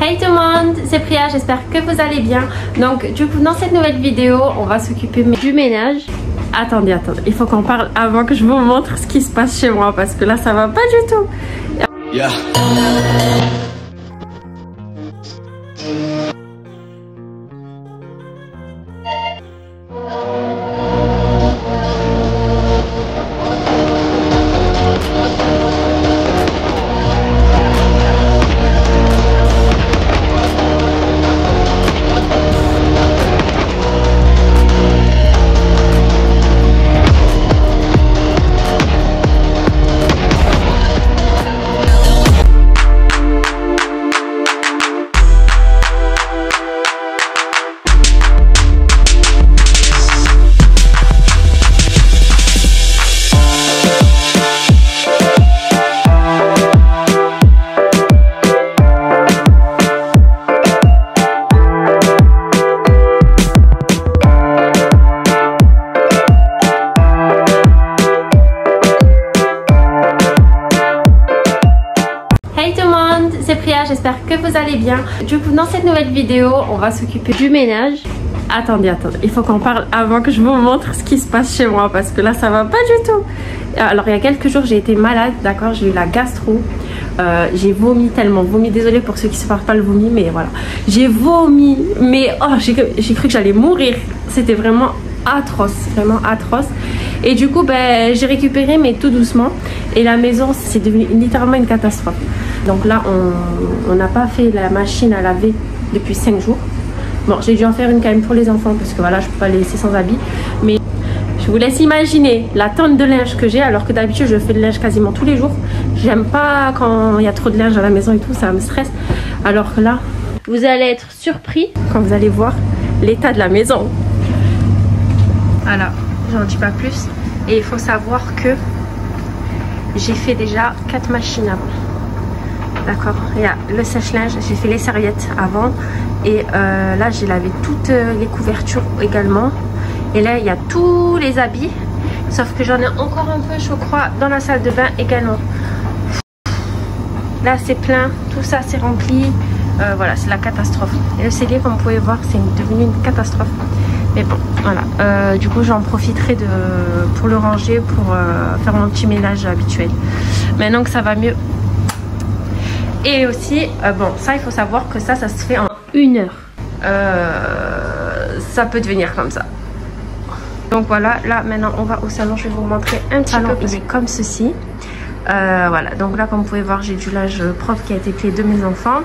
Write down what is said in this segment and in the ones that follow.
Hey tout le monde, c'est Priya, j'espère que vous allez bien. Donc du coup dans cette nouvelle vidéo, on va s'occuper du ménage. Attendez, il faut qu'on parle avant que je vous montre ce qui se passe chez moi parce que là ça va pas du tout. Yeah. C'est Priya, j'espère que vous allez bien. Du coup dans cette nouvelle vidéo, on va s'occuper du ménage. Attendez, il faut qu'on parle avant que je vous montre ce qui se passe chez moi parce que là ça va pas du tout. Alors il y a quelques jours j'ai été malade, d'accord, j'ai eu la gastro. J'ai vomi tellement, désolée pour ceux qui ne supportent pas le vomi, mais voilà. J'ai vomi, mais oh, j'ai cru que j'allais mourir. C'était vraiment atroce, vraiment atroce. Et du coup ben, j'ai récupéré mais tout doucement. Et la maison c'est devenu littéralement une catastrophe. Donc là on n'a pas fait la machine à laver depuis 5 jours. Bon, j'ai dû en faire une quand même pour les enfants parce que voilà, je peux pas les laisser sans habits. Mais je vous laisse imaginer la tonne de linge que j'ai, alors que d'habitude je fais de linge quasiment tous les jours. J'aime pas quand il y a trop de linge à la maison et tout, ça me stresse. Alors que là, vous allez être surpris quand vous allez voir l'état de la maison. Alors, j'en dis pas plus. Et il faut savoir que j'ai fait déjà 4 machines avant. D'accord, il y a le sèche-linge, j'ai fait les serviettes avant. Et là, j'ai lavé toutes les couvertures également. Et là, il y a tous les habits. Sauf que j'en ai encore un peu, je crois, dans la salle de bain également. Là, c'est plein. Tout ça, c'est rempli. Voilà, c'est la catastrophe. Et le cellier, comme vous pouvez voir, c'est devenu une catastrophe. Mais bon, voilà. Du coup, j'en profiterai pour le ranger, pour faire mon petit ménage habituel. Maintenant que ça va mieux. Et aussi, bon, ça, il faut savoir que ça se fait en 1 heure. Ça peut devenir comme ça. Donc voilà, là maintenant on va au salon, je vais vous montrer un petit peu. Il est comme ceci. Voilà, donc là comme vous pouvez voir, j'ai du linge propre qui a été plié de mes enfants.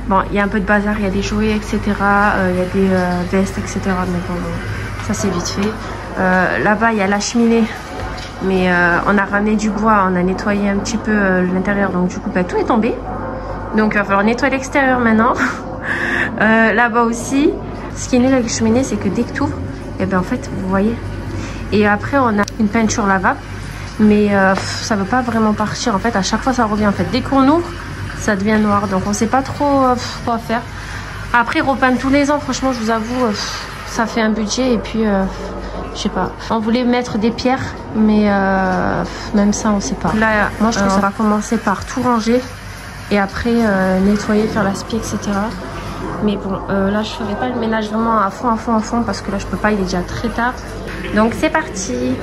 Bon, il y a un peu de bazar, il y a des jouets, etc. Il y a des vestes, etc. Mais bon, ça c'est vite fait. Là-bas, il y a la cheminée. Mais on a ramené du bois, on a nettoyé un petit peu l'intérieur. Donc du coup, bah, tout est tombé. Donc il va falloir nettoyer l'extérieur maintenant. Là-bas aussi, ce qui est nul avec la cheminée, c'est que dès que tu ouvres, et ben en fait, vous voyez. Et après, on a une peinture lavable. Mais ça ne veut pas vraiment partir. En fait, à chaque fois, ça revient. En fait, dès qu'on ouvre, ça devient noir. Donc on ne sait pas trop quoi faire. Après, repeindre tous les ans, franchement, je vous avoue, ça fait un budget. Et puis, je sais pas. On voulait mettre des pierres, mais même ça, on ne sait pas. Là, moi, je trouve on va commencer par tout ranger. Et après, nettoyer, faire l'aspi, etc. Mais bon, là, je ferai pas le ménage vraiment à fond, parce que là, je peux pas, il est déjà très tard. Donc, c'est parti.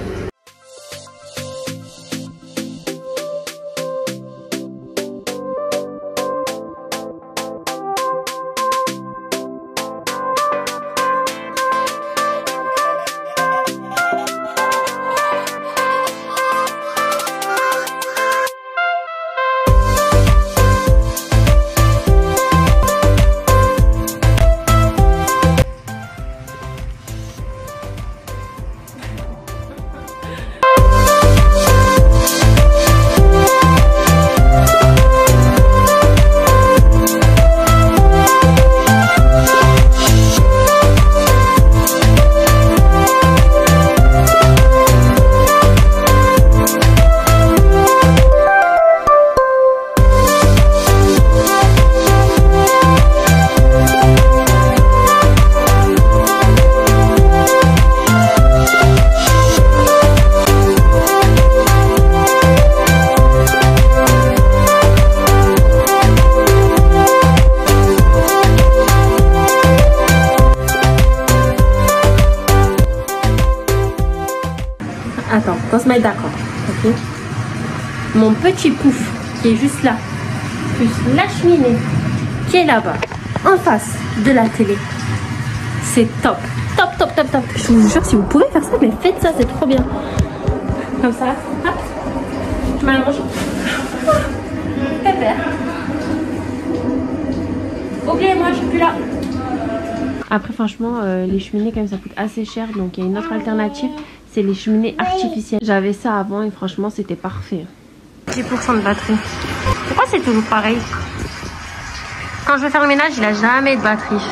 se mettre d'accord. Ok. Mon petit pouf qui est juste là, plus la cheminée qui est là-bas, en face de la télé. C'est top. Top, top, top, top. Je vous jure, si vous pouvez faire ça, mais faites ça, c'est trop bien. Comme ça, hop. Je m'allonge. Pépère. Oubliez-moi, je suis plus là. Après, franchement, les cheminées, quand même, ça coûte assez cher. Donc, il y a une autre alternative, c'est les cheminées artificielles. J'avais ça avant et franchement, c'était parfait. 10% de batterie. Pourquoi c'est toujours pareil? Quand je vais faire le ménage, il n'a jamais de batterie.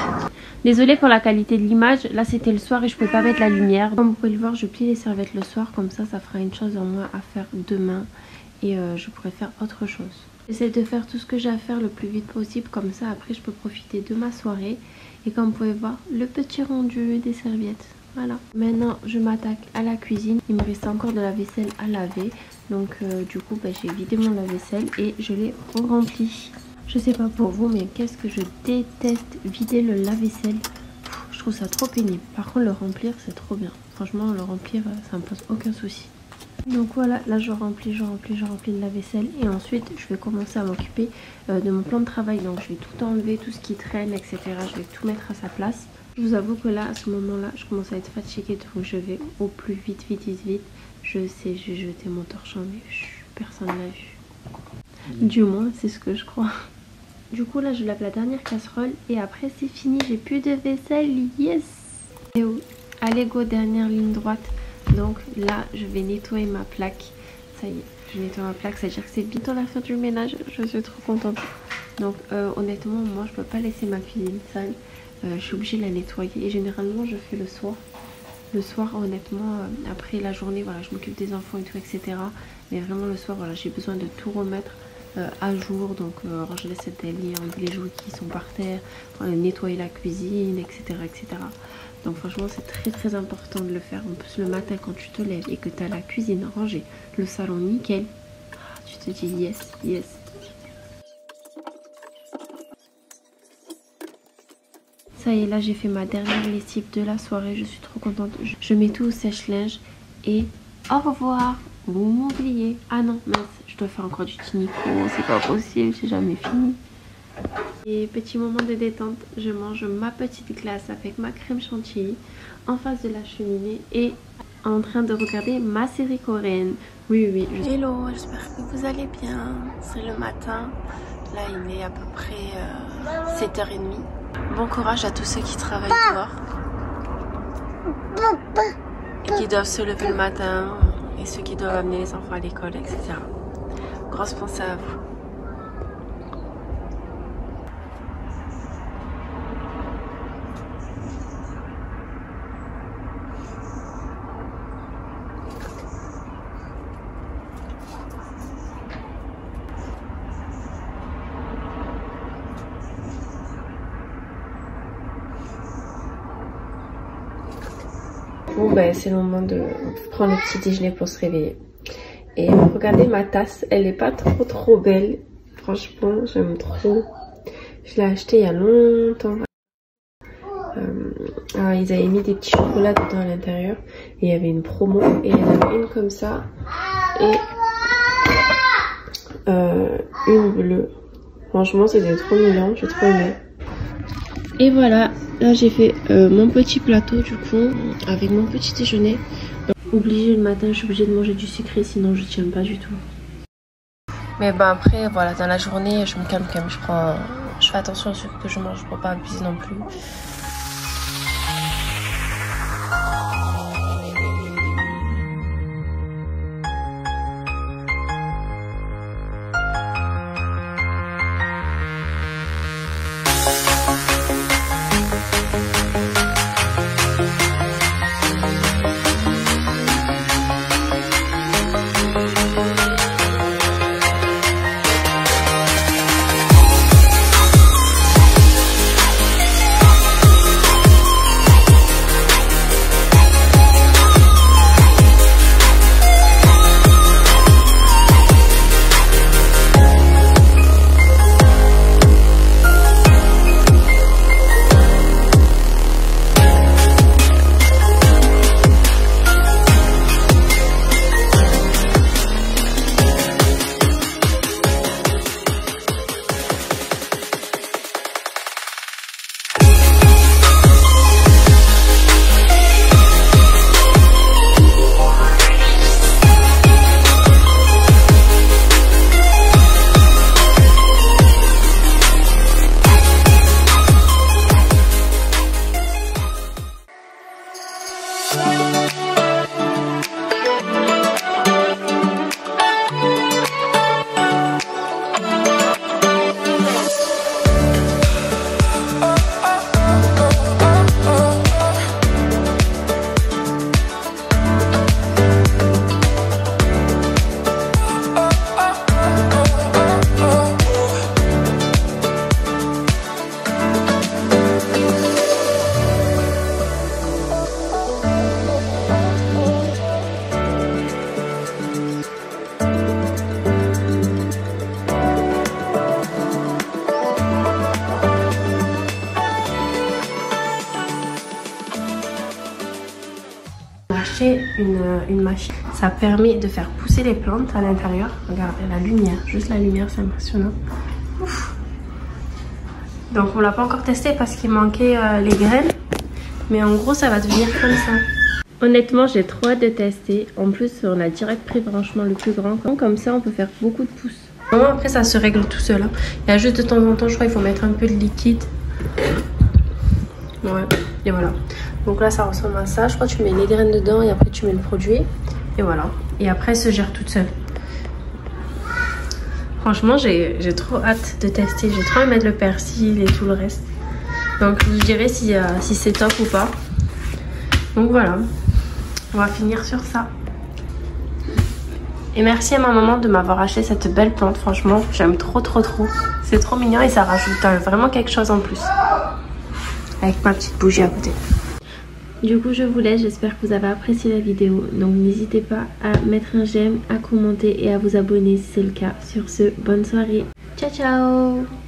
Désolée pour la qualité de l'image. Là, c'était le soir et je ne peux pas mettre la lumière. Comme vous pouvez le voir, je plie les serviettes le soir. Comme ça, ça fera une chose en moins à faire demain. Et je pourrais faire autre chose. J'essaie de faire tout ce que j'ai à faire le plus vite possible. Comme ça, après, je peux profiter de ma soirée. Et comme vous pouvez voir, le petit rendu des serviettes. Voilà. Maintenant, je m'attaque à la cuisine. Il me reste encore de la vaisselle à laver. Donc, du coup, j'ai vidé mon lave-vaisselle et je l'ai rempli. Je sais pas pour vous, mais qu'est-ce que je déteste vider le lave-vaisselle. Je trouve ça trop pénible. Par contre, le remplir, c'est trop bien. Franchement, le remplir, ça me pose aucun souci. Donc voilà, là je remplis le lave-vaisselle. Et ensuite, je vais commencer à m'occuper de mon plan de travail. Donc, je vais tout enlever, tout ce qui traîne, etc. Je vais tout mettre à sa place. Je vous avoue que là, à ce moment-là, je commence à être fatiguée. Donc, je vais au plus vite. Je sais, j'ai jeté mon torchon, mais personne l'a vu. Du moins, c'est ce que je crois. Du coup, là, je lave la dernière casserole et après, c'est fini. J'ai plus de vaisselle. Yes! Et allez, go, dernière ligne droite. Donc là, je vais nettoyer ma plaque. Ça y est, je nettoie ma plaque. C'est-à-dire que c'est bientôt la fin du ménage. Je suis trop contente. Donc, honnêtement, moi, je peux pas laisser ma cuisine sale. Je suis obligée de la nettoyer. Et généralement, je fais le soir. Le soir, honnêtement, après la journée, voilà, je m'occupe des enfants et tout, etc. Mais vraiment, le soir, voilà, j'ai besoin de tout remettre à jour. Donc, ranger les lits, enlever les jouets qui sont par terre, nettoyer la cuisine, etc., etc. Donc, franchement, c'est très important de le faire. En plus, le matin, quand tu te lèves et que tu as la cuisine rangée, le salon nickel, tu te dis yes, yes. Ça y est, là j'ai fait ma dernière lessive de la soirée, je suis trop contente. Je mets tout au sèche-linge et au revoir. Vous m'oubliez. Ah non, mince, je dois faire encore du tinico, c'est pas possible, j'ai jamais fini. Et petit moment de détente, je mange ma petite glace avec ma crème chantilly en face de la cheminée et en train de regarder ma série coréenne. Oui. Hello, j'espère que vous allez bien. C'est le matin, là il est à peu près 7h30. Bon courage à tous ceux qui travaillent dehors et qui doivent se lever le matin et ceux qui doivent amener les enfants à l'école, etc. Grosse pensée à vous. Bon c'est le moment de prendre le petit déjeuner pour se réveiller. Et regardez ma tasse, elle est pas trop belle. Franchement, j'aime trop. Je l'ai achetée il y a longtemps. Ils avaient mis des petits chocolats dedans à l'intérieur. Et il y avait une promo. Et il y en avait une comme ça. Et une bleue. Franchement, c'était trop mignon. J'ai trop aimé. Et voilà, là j'ai fait mon petit plateau du coup avec mon petit déjeuner. Obligée le matin, je suis obligée de manger du sucré sinon je tiens pas du tout. Mais après voilà, dans la journée je me calme quand même, je fais attention au sucre que je mange pour pas abuser non plus. acheté une machine. Ça permet de faire pousser les plantes à l'intérieur. Regardez la lumière, juste la lumière, c'est impressionnant. Ouf. Donc on l'a pas encore testé parce qu'il manquait les graines. Mais en gros ça va devenir comme ça. Honnêtement j'ai trop hâte de tester. En plus on a direct pris franchement le plus grand. Comme ça on peut faire beaucoup de pousses. Vraiment, après ça se règle tout seul. Hein. Il y a juste de temps en temps je crois il faut mettre un peu de liquide. Ouais, et voilà. Donc là ça ressemble à ça. Je crois que tu mets les graines dedans et après tu mets le produit. Et voilà. Et après elle se gère toute seule. Franchement j'ai trop hâte de tester. J'ai trop envie de mettre le persil et tout le reste. Donc je vous dirai si c'est top ou pas. Donc voilà. On va finir sur ça. Et merci à ma maman de m'avoir acheté cette belle plante. Franchement j'aime trop. C'est trop mignon et ça rajoute vraiment quelque chose en plus. Avec ma petite bougie à côté. Du coup je vous laisse, j'espère que vous avez apprécié la vidéo. Donc n'hésitez pas à mettre un j'aime, à commenter et à vous abonner si c'est le cas. Sur ce, bonne soirée. Ciao ciao.